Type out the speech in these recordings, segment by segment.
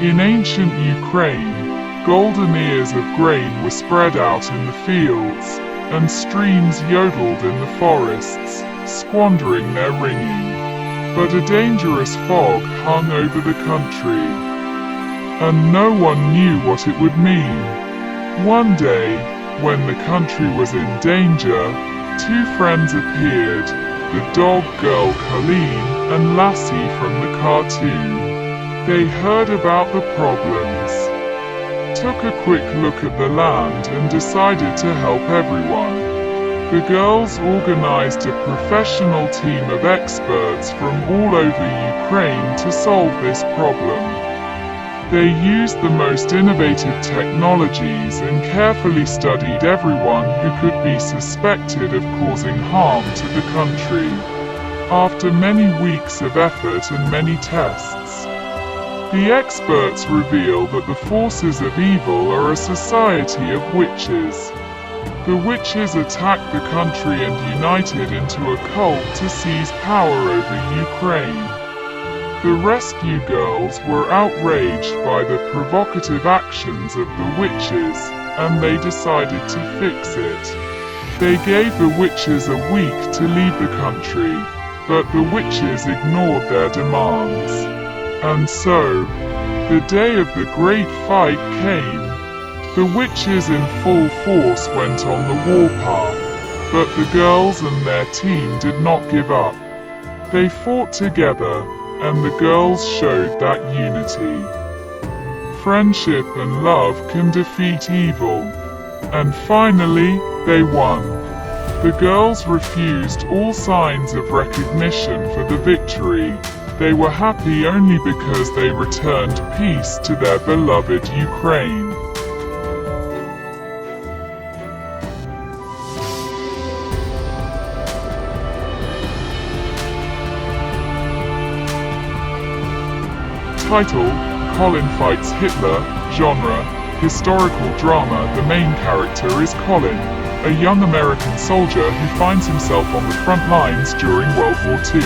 In ancient Ukraine, golden ears of grain were spread out in the fields, and streams yodeled in the forests, squandering their ringing. But a dangerous fog hung over the country, and no one knew what it would mean. One day, when the country was in danger, two friends appeared, the dog girl Colleen and Lassie from the cartoon. They heard about the problems, took a quick look at the land and decided to help everyone. The girls organized a professional team of experts from all over Ukraine to solve this problem. They used the most innovative technologies and carefully studied everyone who could be suspected of causing harm to the country. After many weeks of effort and many tests, the experts reveal that the forces of evil are a society of witches. The witches attacked the country and united into a cult to seize power over Ukraine. The rescue girls were outraged by the provocative actions of the witches, and they decided to fix it. They gave the witches a week to leave the country, but the witches ignored their demands. And so, the day of the great fight came. The witches in full force went on the warpath, but the girls and their team did not give up. They fought together, and the girls showed that unity. Friendship and love can defeat evil. And finally, they won. The girls refused all signs of recognition for the victory. They were happy only because they returned peace to their beloved Ukraine. Title: Colin Fights Hitler. Genre: Historical drama. The main character is Colin, a young American soldier who finds himself on the front lines during World War II.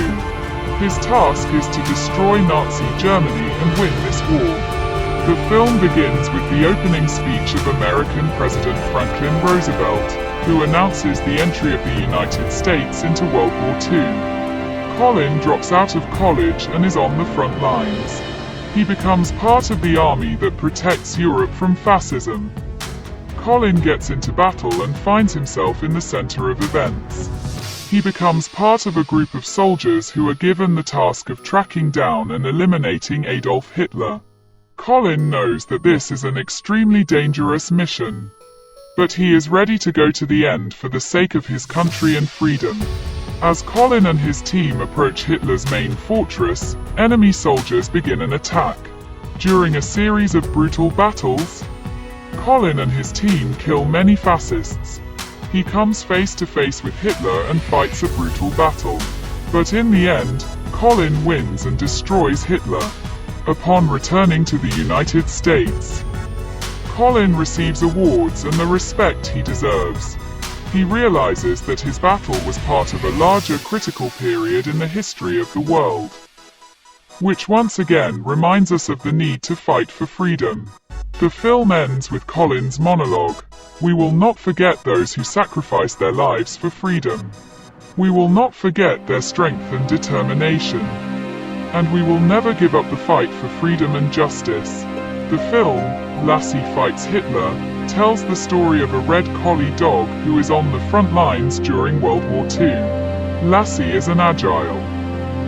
His task is to destroy Nazi Germany and win this war. The film begins with the opening speech of American President Franklin Roosevelt, who announces the entry of the United States into World War II. Colin drops out of college and is on the front lines. He becomes part of the army that protects Europe from fascism. Colin gets into battle and finds himself in the center of events. He becomes part of a group of soldiers who are given the task of tracking down and eliminating Adolf Hitler. Colin knows that this is an extremely dangerous mission, but he is ready to go to the end for the sake of his country and freedom. As Colin and his team approach Hitler's main fortress, enemy soldiers begin an attack. During a series of brutal battles, Colin and his team kill many fascists. He comes face to face with Hitler and fights a brutal battle. But in the end, Colin wins and destroys Hitler. Upon returning to the United States, Colin receives awards and the respect he deserves. He realizes that his battle was part of a larger critical period in the history of the world, which once again reminds us of the need to fight for freedom. The film ends with Colin's monologue: "We will not forget those who sacrificed their lives for freedom. We will not forget their strength and determination. And we will never give up the fight for freedom and justice." The film, Lassie Fights Hitler, tells the story of a red collie dog who is on the front lines during World War II. Lassie is an agile,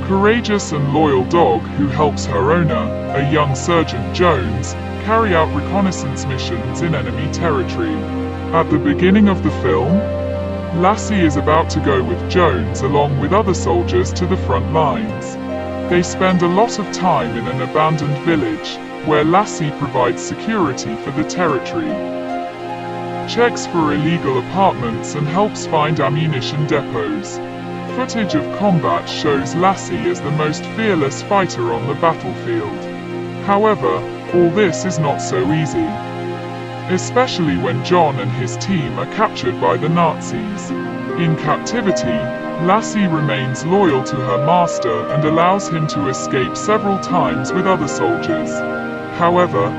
courageous and loyal dog who helps her owner, a young Sergeant Jones, carry out reconnaissance missions in enemy territory. At the beginning of the film, Lassie is about to go with Jones along with other soldiers to the front lines. They spend a lot of time in an abandoned village, where Lassie provides security for the territory, checks for illegal apartments and helps find ammunition depots. Footage of combat shows Lassie as the most fearless fighter on the battlefield. However, all this is not so easy, especially when John and his team are captured by the Nazis. In captivity, Lassie remains loyal to her master and allows him to escape several times with other soldiers. However,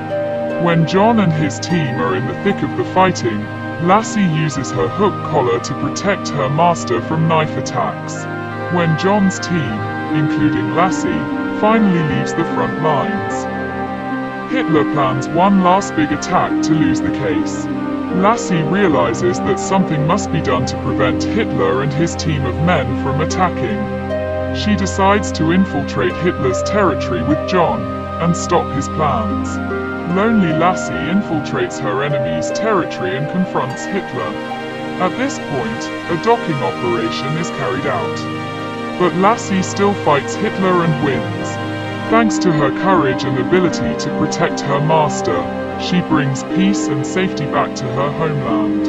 when John and his team are in the thick of the fighting, Lassie uses her hook collar to protect her master from knife attacks. When John's team, including Lassie, finally leaves the front lines, Hitler plans one last big attack to lose the case. Lassie realizes that something must be done to prevent Hitler and his team of men from attacking. She decides to infiltrate Hitler's territory with John and stop his plans. Lonely Lassie infiltrates her enemy's territory and confronts Hitler. At this point, a docking operation is carried out. But Lassie still fights Hitler and wins. Thanks to her courage and ability to protect her master, she brings peace and safety back to her homeland.